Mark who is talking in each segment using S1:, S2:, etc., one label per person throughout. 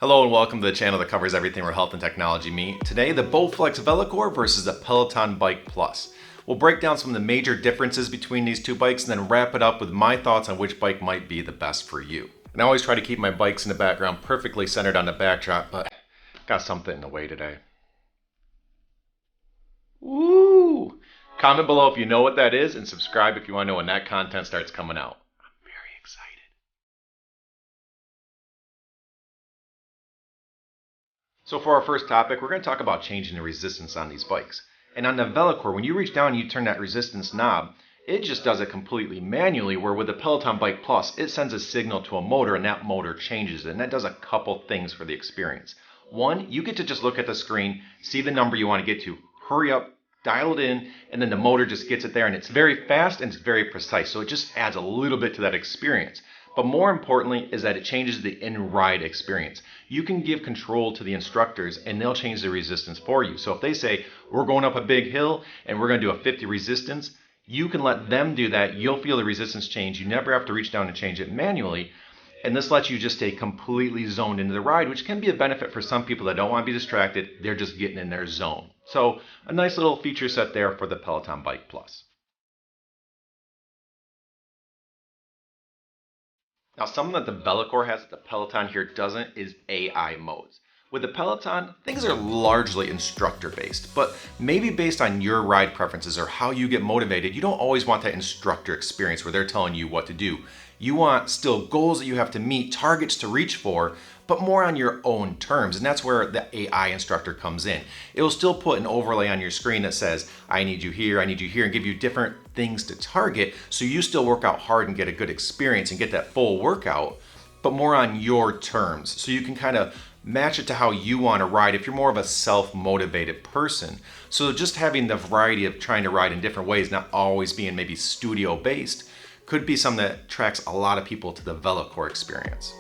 S1: Hello and welcome to the channel that covers everything where health and technology meet. Today, the Bowflex Velocore versus the Peloton Bike Plus. We'll break down some of the major differences between these two bikes and then wrap it up with my thoughts on which bike might be the best for you. And I always try to keep my bikes in the background perfectly centered on the backdrop, but got something in the way today. Woo! Comment below if you know what that is and subscribe if you want to know when that content starts coming out. I'm very excited. So for our first topic, we're going to talk about changing the resistance on these bikes. And on the Velocore, when you reach down and you turn that resistance knob, it just does it completely manually, where with the Peloton Bike Plus, it sends a signal to a motor and that motor changes it. And that does a couple things for the experience. One, you get to just look at the screen, see the number you want to get to, hurry up, dial it in, and then the motor just gets it there. And it's very fast and it's very precise. So it just adds a little bit to that experience. But more importantly is that it changes the in-ride experience. You can give control to the instructors and they'll change the resistance for you. So if they say, we're going up a big hill and we're going to do a 50 resistance, you can let them do that. You'll feel the resistance change. You never have to reach down and change it manually. And this lets you just stay completely zoned into the ride, which can be a benefit for some people that don't want to be distracted. They're just getting in their zone. So a nice little feature set there for the Peloton Bike Plus. Now, something that the Velocore has that the Peloton here doesn't is AI modes. With the Peloton, things are largely instructor based, but maybe based on your ride preferences or how you get motivated, you don't always want that instructor experience where they're telling you what to do. You want still goals that you have to meet, targets to reach for, but more on your own terms. And that's where the AI instructor comes in. It will still put an overlay on your screen that says, I need you here, and give you different things to target. So you still work out hard and get a good experience and get that full workout, but more on your terms. So you can kind of match it to how you want to ride if you're more of a self-motivated person. So just having the variety of trying to ride in different ways, not always being maybe studio based, could be something that attracts a lot of people to the Velocore experience.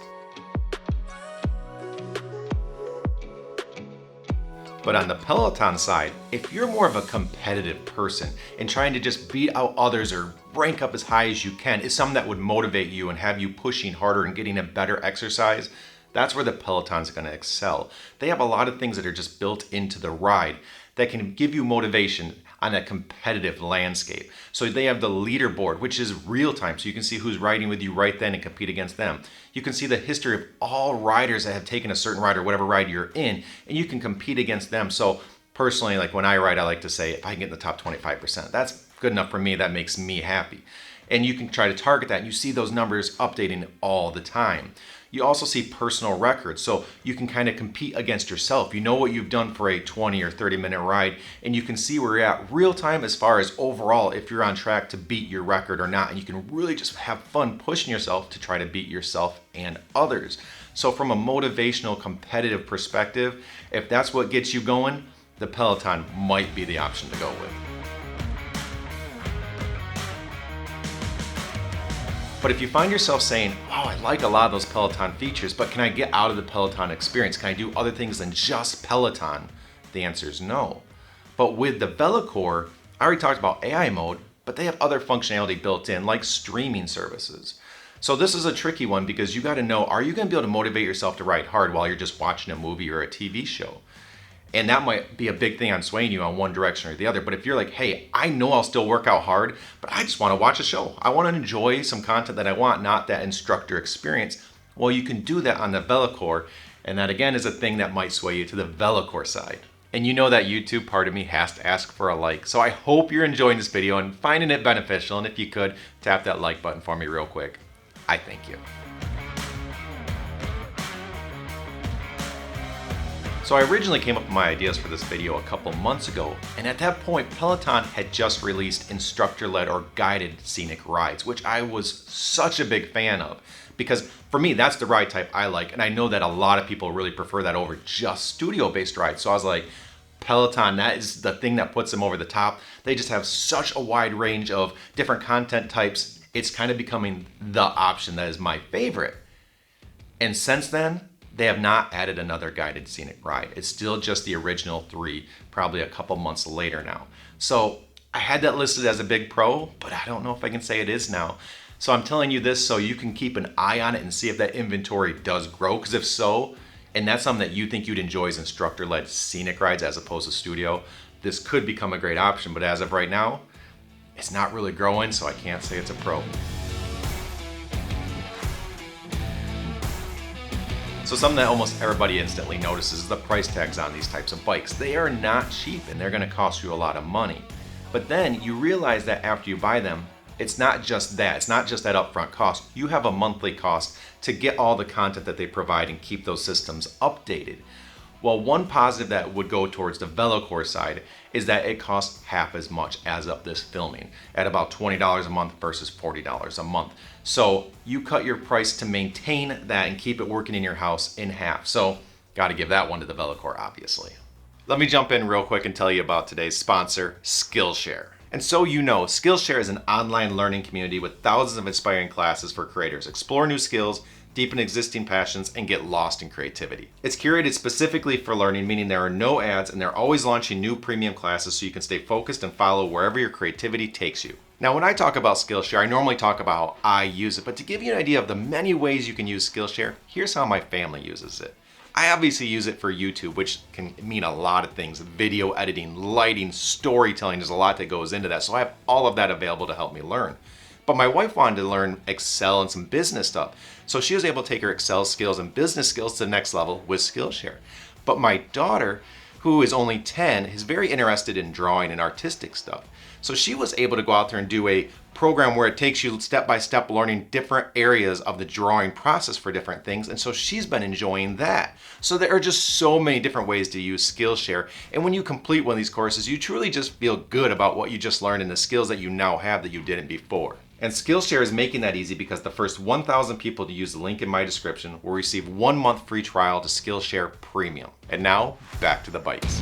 S1: But on the Peloton side, if you're more of a competitive person and trying to just beat out others or rank up as high as you can, is something that would motivate you and have you pushing harder and getting a better exercise, that's where the Peloton's going to excel. They have a lot of things that are just built into the ride that can give you motivation on a competitive landscape. So they have the leaderboard, which is real time, so you can see who's riding with you right then and compete against them. You can see the history of all riders that have taken a certain ride or whatever ride you're in, and you can compete against them. So personally, like when I ride, I like to say, if I can get in the top 25%, that's good enough for me. That makes me happy. And you can try to target that, and you see those numbers updating all the time. You also see personal records, so you can kind of compete against yourself. You know what you've done for a 20 or 30-minute ride, and you can see where you're at real time as far as overall if you're on track to beat your record or not. And you can really just have fun pushing yourself to try to beat yourself and others. So from a motivational, competitive perspective, if that's what gets you going, the Peloton might be the option to go with. But if you find yourself saying, wow, I like a lot of those Peloton features, but can I get out of the Peloton experience? Can I do other things than just Peloton? The answer is no. But with the Velocore, I already talked about AI mode, but they have other functionality built in, like streaming services. So this is a tricky one because you got to know, are you going to be able to motivate yourself to ride hard while you're just watching a movie or a TV show? And that might be a big thing on swaying you on one direction or the other. But if you're like, hey, I know I'll still work out hard, but I just want to watch a show. I want to enjoy some content that I want, not that instructor experience. Well, you can do that on the Velocore. And that again is a thing that might sway you to the Velocore side. And you know that YouTube part of me has to ask for a like. So I hope you're enjoying this video and finding it beneficial. And if you could, tap that like button for me real quick. I thank you. So I originally came up with my ideas for this video a couple months ago, and at that point Peloton had just released instructor-led or guided scenic rides, which I was such a big fan of because for me that's the ride type I like, and I know that a lot of people really prefer that over just studio-based rides. So I was like, Peloton, that is the thing that puts them over the top. They just have such a wide range of different content types. It's kind of becoming the option that is my favorite. And since then, they have not added another guided scenic ride. It's still just the original 3, probably a couple months later now. So I had that listed as a big pro, but I don't know if I can say it is now. So I'm telling you this so you can keep an eye on it and see if that inventory does grow, because if so, and that's something that you think you'd enjoy as instructor-led scenic rides as opposed to studio, this could become a great option. But as of right now, it's not really growing, so I can't say it's a pro. So something that almost everybody instantly notices is the price tags on these types of bikes. They are not cheap and they're gonna cost you a lot of money. But then you realize that after you buy them, it's not just that. It's not just that upfront cost. You have a monthly cost to get all the content that they provide and keep those systems updated. Well, one positive that would go towards the Velocore side is that it costs half as much as of this filming at about $20 a month versus $40 a month. So you cut your price to maintain that and keep it working in your house in half. So got to give that one to the Velocore, obviously. Let me jump in real quick and tell you about today's sponsor, Skillshare. And so you know, Skillshare is an online learning community with thousands of inspiring classes for creators. Explore new skills, deepen existing passions, and get lost in creativity. It's curated specifically for learning, meaning there are no ads and they're always launching new premium classes so you can stay focused and follow wherever your creativity takes you. Now, when I talk about Skillshare, I normally talk about how I use it, but to give you an idea of the many ways you can use Skillshare, here's how my family uses it. I obviously use it for YouTube, which can mean a lot of things. Video editing, lighting, storytelling, there's a lot that goes into that. So I have all of that available to help me learn. But my wife wanted to learn Excel and some business stuff. So she was able to take her Excel skills and business skills to the next level with Skillshare. But my daughter, who is only 10, is very interested in drawing and artistic stuff. So she was able to go out there and do a program where it takes you step by step learning different areas of the drawing process for different things. And so she's been enjoying that. So there are just so many different ways to use Skillshare. And when you complete one of these courses, you truly just feel good about what you just learned and the skills that you now have that you didn't before. And Skillshare is making that easy because the first 1,000 people to use the link in my description will receive 1 month free trial to Skillshare Premium. And now, back to the bikes.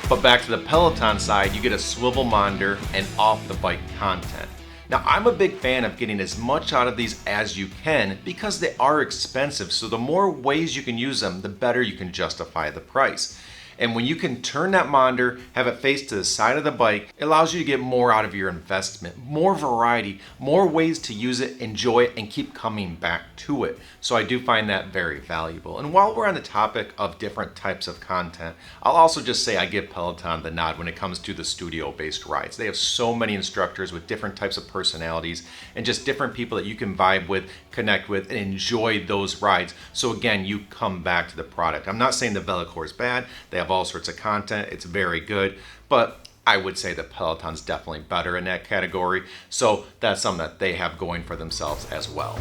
S1: But back to the Peloton side, you get a swivel monitor and off-the-bike content. Now, I'm a big fan of getting as much out of these as you can because they are expensive, so the more ways you can use them, the better you can justify the price. And when you can turn that monitor, have it face to the side of the bike, it allows you to get more out of your investment, more variety, more ways to use it, enjoy it, and keep coming back to it. So I do find that very valuable. And while we're on the topic of different types of content, I'll also just say I give Peloton the nod when it comes to the studio-based rides. They have so many instructors with different types of personalities and just different people that you can vibe with, connect with, and enjoy those rides. So again, you come back to the product. I'm not saying the Velocore is bad. They have all sorts of content. It's very good, but I would say that Peloton's definitely better in that category. So that's something that they have going for themselves as well.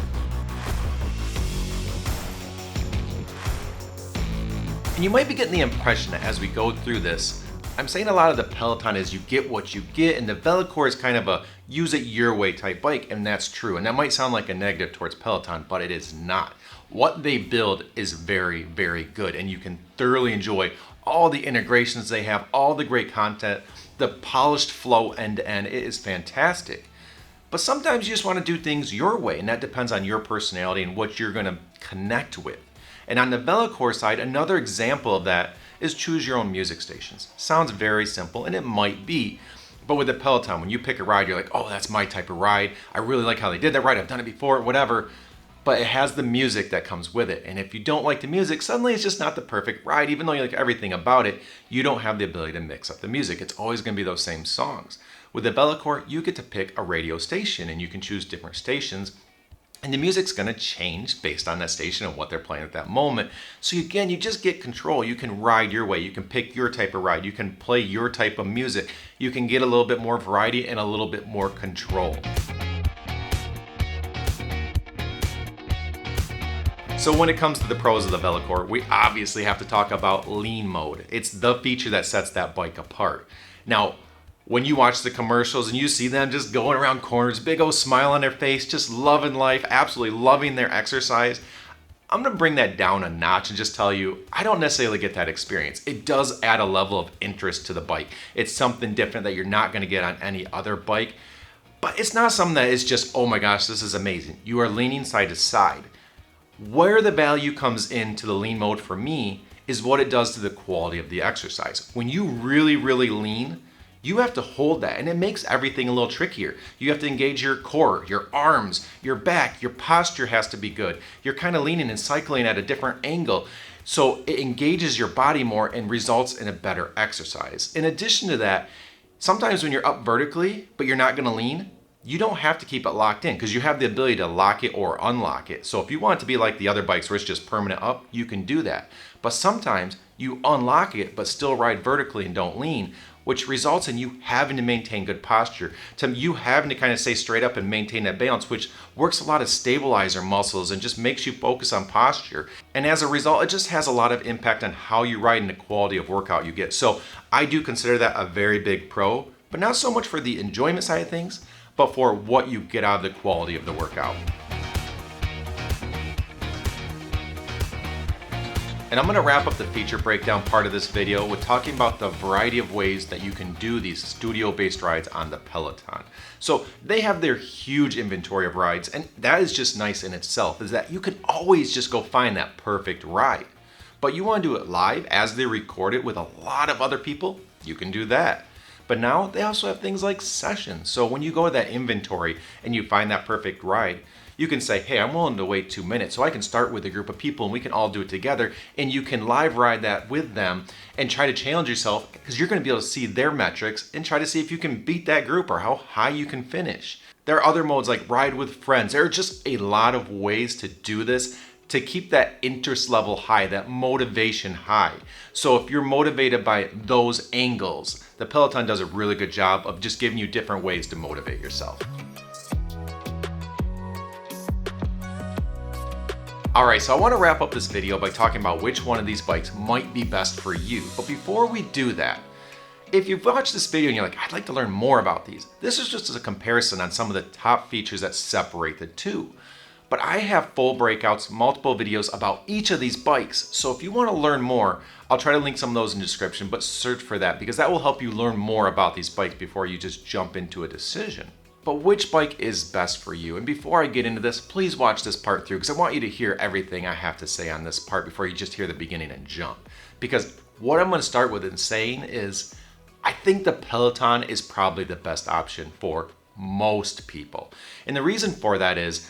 S1: And you might be getting the impression that as we go through this, I'm saying a lot of the Peloton is you get what you get, and the Velocore is kind of a use it your way type bike, and that's true. And that might sound like a negative towards Peloton, but it is not. What they build is very, very good, and you can thoroughly enjoy all the integrations they have, all the great content, the polished flow end to end. It is fantastic. But sometimes you just want to do things your way, and that depends on your personality and what you're going to connect with. And on the Velocore side, another example of that is choose your own music stations. Sounds very simple, and it might be. But with the Peloton, when you pick a ride, you're like, oh, that's my type of ride. I really like how they did that ride. I've done it before, whatever. But it has the music that comes with it. And if you don't like the music, suddenly it's just not the perfect ride. Even though you like everything about it, you don't have the ability to mix up the music. It's always going to be those same songs. With the Velocore, you get to pick a radio station, and you can choose different stations. And the music's going to change based on that station and what they're playing at that moment. So again, you just get control. You can ride your way. You can pick your type of ride. You can play your type of music. You can get a little bit more variety and a little bit more control. So when it comes to the pros of the Velocore, we obviously have to talk about lean mode. It's the feature that sets that bike apart. Now, when you watch the commercials and you see them just going around corners, big old smile on their face, just loving life, absolutely loving their exercise, I'm gonna bring that down a notch and just tell you, I don't necessarily get that experience. It does add a level of interest to the bike. It's something different that you're not gonna get on any other bike, but it's not something that is just, oh my gosh, this is amazing. You are leaning side to side. Where the value comes into the lean mode for me is what it does to the quality of the exercise. When you really, really lean, you have to hold that, and it makes everything a little trickier. You have to engage your core, your arms, your back, your posture has to be good. You're kind of leaning and cycling at a different angle. So it engages your body more and results in a better exercise. In addition to that, sometimes when you're up vertically, but you're not gonna lean, you don't have to keep it locked in because you have the ability to lock it or unlock it. So if you want it to be like the other bikes where it's just permanent up, you can do that. But sometimes you unlock it but still ride vertically and don't lean, which results in you having to maintain good posture, to you having to kind of stay straight up and maintain that balance, which works a lot of stabilizer muscles and just makes you focus on posture. And as a result, it just has a lot of impact on how you ride and the quality of workout you get. So I do consider that a very big pro, but not so much for the enjoyment side of things, but for what you get out of the quality of the workout. And I'm gonna wrap up the feature breakdown part of this video with talking about the variety of ways that you can do these studio-based rides on the Peloton. So they have their huge inventory of rides, and that is just nice in itself, is that you can always just go find that perfect ride. But you wanna do it live as they record it with a lot of other people, you can do that. But now they also have things like sessions. So when you go to that inventory and you find that perfect ride, you can say, hey, I'm willing to wait 2 minutes so I can start with a group of people and we can all do it together, and you can live ride that with them and try to challenge yourself because you're going to be able to see their metrics and try to see if you can beat that group or how high you can finish. There are other modes like ride with friends. There are just a lot of ways to do this to keep that interest level high, that motivation high. So if you're motivated by those angles, the Peloton does a really good job of just giving you different ways to motivate yourself. All right, so I want to wrap up this video by talking about which one of these bikes might be best for you. But before we do that, if you've watched this video and you're like, I'd like to learn more about these, this is just as a comparison on some of the top features that separate the two. But I have full breakouts, multiple videos about each of these bikes. So if you want to learn more, I'll try to link some of those in the description, but search for that because that will help you learn more about these bikes before you just jump into a decision. But which bike is best for you? And before I get into this, please watch this part through because I want you to hear everything I have to say on this part before you just hear the beginning and jump. Because what I'm going to start with in saying is, I think the Peloton is probably the best option for most people. And the reason for that is,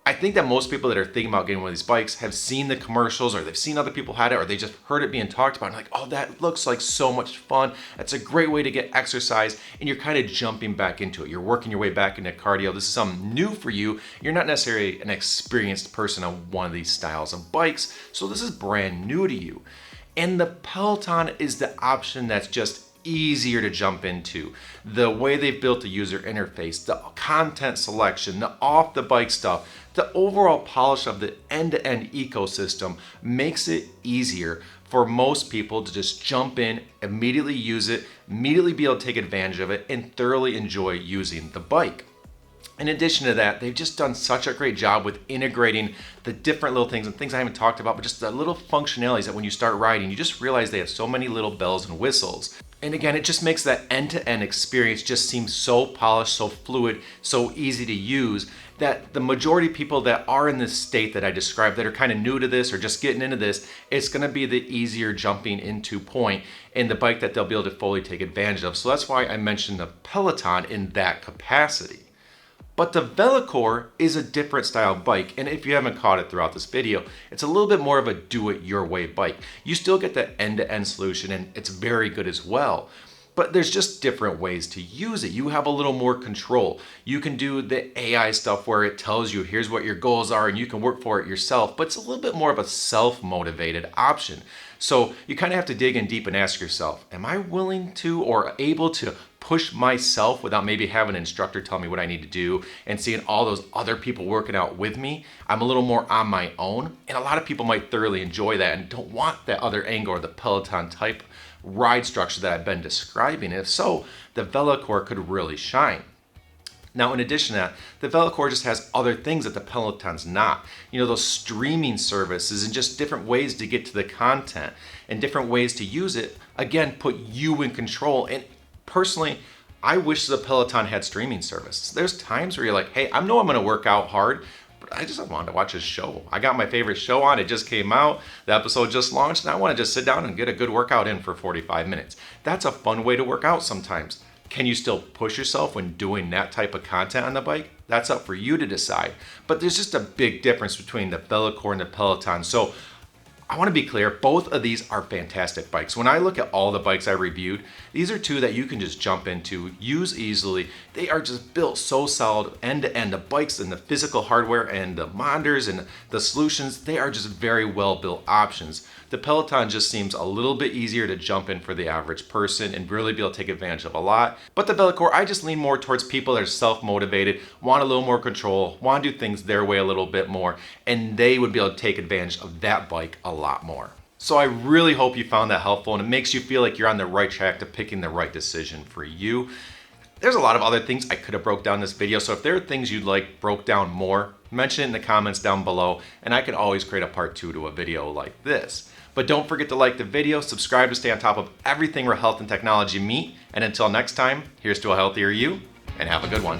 S1: I think that most people that are thinking about getting one of these bikes have seen the commercials or they've seen other people had it or they just heard it being talked about and like, oh, that looks like so much fun. That's a great way to get exercise, and you're kind of jumping back into it. You're working your way back into cardio. This is something new for you. You're not necessarily an experienced person on one of these styles of bikes, so this is brand new to you. And the Peloton is the option that's just easier to jump into. The way they've built the user interface, the content selection, the off the bike stuff, the overall polish of the end-to-end ecosystem makes it easier for most people to just jump in, immediately use it, immediately be able to take advantage of it, and thoroughly enjoy using the bike. In addition to that, they've just done such a great job with integrating the different little things and things I haven't talked about, but just the little functionalities that when you start riding, you just realize they have so many little bells and whistles. And again, it just makes that end-to-end experience just seem so polished, so fluid, so easy to use that the majority of people that are in this state that I described that are kind of new to this or just getting into this, it's going to be the easier jumping into point and the bike that they'll be able to fully take advantage of. So that's why I mentioned the Peloton in that capacity. But the Velocore is a different style bike, and if you haven't caught it throughout this video, it's a little bit more of a do-it-your-way bike. You still get that end-to-end solution, and it's very good as well. But there's just different ways to use it. You have a little more control. You can do the AI stuff where it tells you here's what your goals are and you can work for it yourself, but it's a little bit more of a self-motivated option. So you kind of have to dig in deep and ask yourself, am I willing to or able to push myself without maybe having an instructor tell me what I need to do and seeing all those other people working out with me? I'm a little more on my own, and a lot of people might thoroughly enjoy that and don't want that other angle or the Peloton type ride structure that I've been describing. And if so, the Velocore could really shine. Now, in addition to that, the Velocore just has other things that the Peloton's not. You know, those streaming services and just different ways to get to the content and different ways to use it, again, put you in control. And personally, I wish the Peloton had streaming service. There's times where you're like, hey, I know I'm gonna work out hard, but I just wanted to watch a show. I got my favorite show on, it just came out, the episode just launched, and I want to just sit down and get a good workout in for 45 minutes. That's a fun way to work out sometimes. Can you still push yourself when doing that type of content on the bike? That's up for you to decide. But there's just a big difference between the Velocore and the Peloton. So I want to be clear, both of these are fantastic bikes. When I look at all the bikes I reviewed, these are two that you can just jump into, use easily. They are just built so solid end to end. The bikes and the physical hardware and the monitors and the solutions, they are just very well built options. The Peloton just seems a little bit easier to jump in for the average person and really be able to take advantage of a lot. But the Velocore, I just lean more towards people that are self-motivated, want a little more control, want to do things their way a little bit more, and they would be able to take advantage of that bike a lot more. So I really hope you found that helpful and it makes you feel like you're on the right track to picking the right decision for you. There's a lot of other things I could have broke down in this video, so if there are things you'd like broke down more, mention it in the comments down below, and I can always create a part 2 to a video like this. But don't forget to like the video, subscribe to stay on top of everything where health and technology meet, and until next time, here's to a healthier you, and have a good one.